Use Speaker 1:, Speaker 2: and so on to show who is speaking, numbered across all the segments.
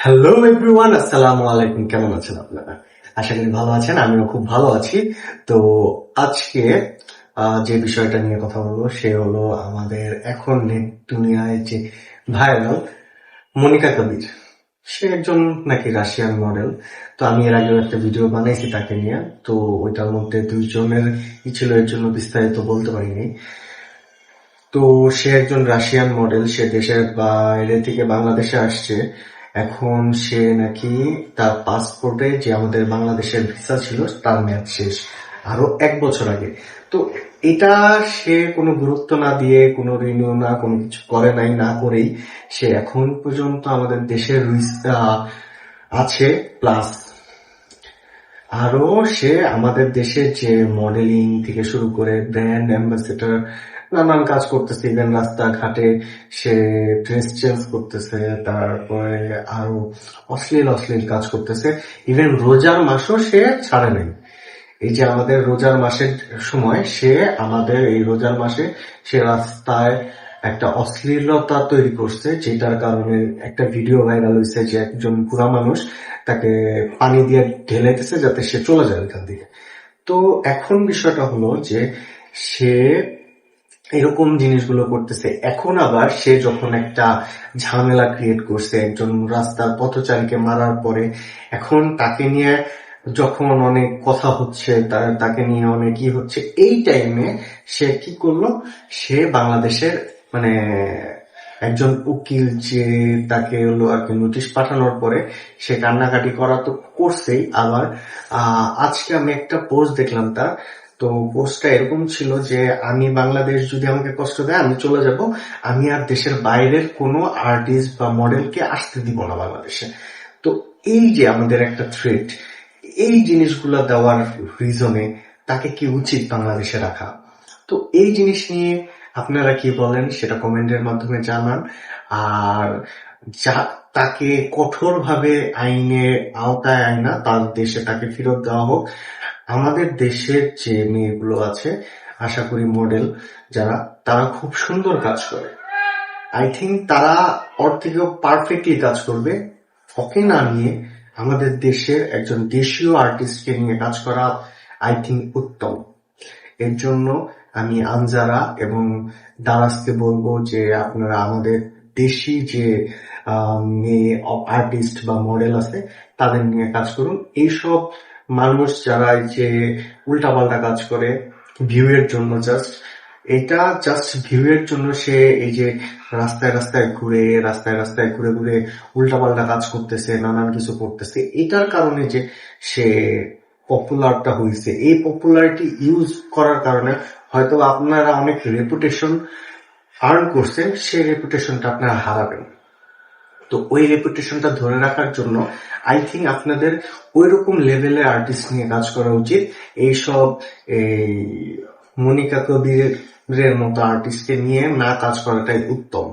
Speaker 1: Hello everyone, আসসালামু আলাইকুম। কেমন আছেন আপনারা? আশা করি ভালো আছেন। আমিও খুব ভালো আছি। তো আজকে যে বিষয়টা নিয়ে কথা বলবো সে হলো আমাদের এখন নেট দুনিয়ায় যে ভাইরাল মনিকা কবির। সে একজন নাকি রাশিয়ান মডেল। তো আমি এর আগেও একটা ভিডিও বানাইছি তাকে নিয়ে। তো ওইটার মধ্যে দুইজনের ছিল, এর জন্য বিস্তারিত বলতে পারিনি। তো সে একজন রাশিয়ান মডেল, সে দেশের বাইরে থেকে বাংলাদেশে আসছে। এখন সে নাকি তার পাসপোর্টে যে আমাদের বাংলাদেশের ভিসা ছিল তার মেয়াদ শেষ আরো 1 বছর আগে। তো এটা সে কোনো গুরুত্ব না দিয়ে, কোনো রিনিউ না, কোনো কিছু করে নাই, না করেই সে এখন পর্যন্ত আমাদের দেশের আছে। প্লাস আরো সে আমাদের দেশের যে মডেলিং থেকে শুরু করে ব্র্যান্ড অ্যাম্বাসেডর নানান কাজ করতেছে। ইভেন রাস্তাঘাটে সে ড্রেস চেঞ্জ করতেছে, তারপরে আরো অশ্লীল অশ্লীল কাজ করতেছে। ইভেন রোজার মাসও সে ছাড়ে নাই। এই যে আমাদের রোজার মাসের সময় সে আমাদের এই রোজার মাসে সে রাস্তায় একটা অশ্লীলতা তৈরি করছে, যেটার কারণে একটা ভিডিও ভাইরাল হয়েছে যে একজন বুড়া মানুষ তাকে পানি দিয়ে ঢেলেতেছে যাতে সে চলে যায় ওইখান থেকে। তো এখন বিষয়টা হলো যে সে এরকম জিনিসগুলো করতেছে। এখন আবার সে যখন একটা ঝামেলা ক্রিয়েট করছে একজন রাস্তার পথচারীকে মারার পরে, এখন তাকে নিয়ে যখন অনেক কথা হচ্ছে, তাকে নিয়ে অনেক কি হচ্ছে, এই টাইমে সে কি করলো, সে বাংলাদেশের মানে একজন উকিল যে তাকে হলো আর কি নোটিশ পাঠানোর পরে সে কান্নাকাটি করা তো করছেই। আবার আজকে আমি একটা পোস্ট দেখলাম তার। তো পোস্টটা এরকম ছিল যে আমি বাংলাদেশ যদি আমাকে কষ্ট দেয় আমি চলে যাব, আমি আর দেশের বাইরের কোনো আর্টিস্ট বা মডেলকে আসতে দিব না বাংলাদেশে। তো এই যে আমাদের একটা থ্রেট, এই জিনিসগুলো দেওয়ার রিজনে তাকে কি উচিত বাংলাদেশে রাখা? তো এই জিনিস নিয়ে আপনারা কি বলেন সেটা কমেন্টের মাধ্যমে জানান। আর যা তাকে কঠোরভাবে আইনের আওতায় আইনা তার দেশে তাকে ফেরত দেওয়া হোক। আমাদের দেশের যে মেয়েগুলো আছে, আশা করি মডেল যারা, তারা খুব সুন্দর কাজ করে। আই থিঙ্ক তারা ওর থেকেও পারফেক্টলি কাজ করবে। ওকে না নিয়ে আমাদের দেশের একজন দেশীয় আর্টিস্টকে নিয়ে কাজ করা আই থিঙ্ক উত্তম। এর জন্য আমি আনজারা এবং দারাজকে বলবো যে আপনারা আমাদের দেশি যে মেয়ে আর্টিস্ট বা মডেল আছে তাদের নিয়ে কাজ করুন। এইসব মানুষ যারা যে উল্টাপাল্টা কাজ করে ভিউ এর জন্য, জাস্ট ভিউ এর জন্য সে এই যে রাস্তায় রাস্তায় ঘুরে ঘুরে উল্টাপাল্টা কাজ করতেছে, নানান কিছু করতেছে, এটার কারণে যে সে পপুলারটা হয়েছে। এই পপুলারিটি ইউজ করার কারণে হয়তো আপনারা অনেক রেপুটেশন আর্ন করছেন, সেই রেপুটেশনটা আপনারা হারাবেন। তো ওই রেপুটেশনটা ধরে রাখার জন্য আই থিঙ্ক আপনাদের ওই রকম লেভেলের আর্টিস্ট নিয়ে কাজ করা উচিত। এইসব এই মনিকা কবিরের মতো আর্টিস্টকে নিয়ে না কাজ করাটাই উত্তম।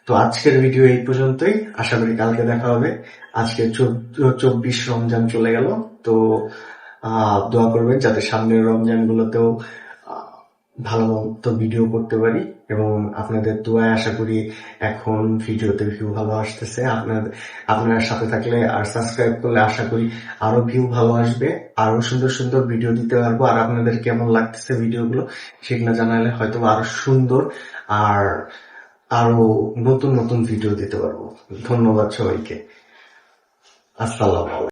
Speaker 1: তো আজকের ভিডিও এই পর্যন্তই। আশা করি কালকে দেখা হবে। আজকে 24 রমজান চলে গেল। তো দোয়া করবেন যাতে সামনের রমজান গুলোতেও ভালো মতো ভিডিও করতে পারি, এবং আপনাদের দোয়ায় আশা করি এখন ভিডিওতে ভিউ ভালো আসতেছে। আপনারা সাথে থাকলে আর সাবস্ক্রাইব করলে আশা করি আরো ভিউ ভালো আসবে, আরো সুন্দর সুন্দর ভিডিও দিতে পারবো। আর আপনাদের কেমন লাগতেছে ভিডিওগুলো সেগুলো জানালে হয়তো আরো সুন্দর আর আরো নতুন নতুন ভিডিও দিতে পারবো। ধন্যবাদ সবাইকে। আসসালাম।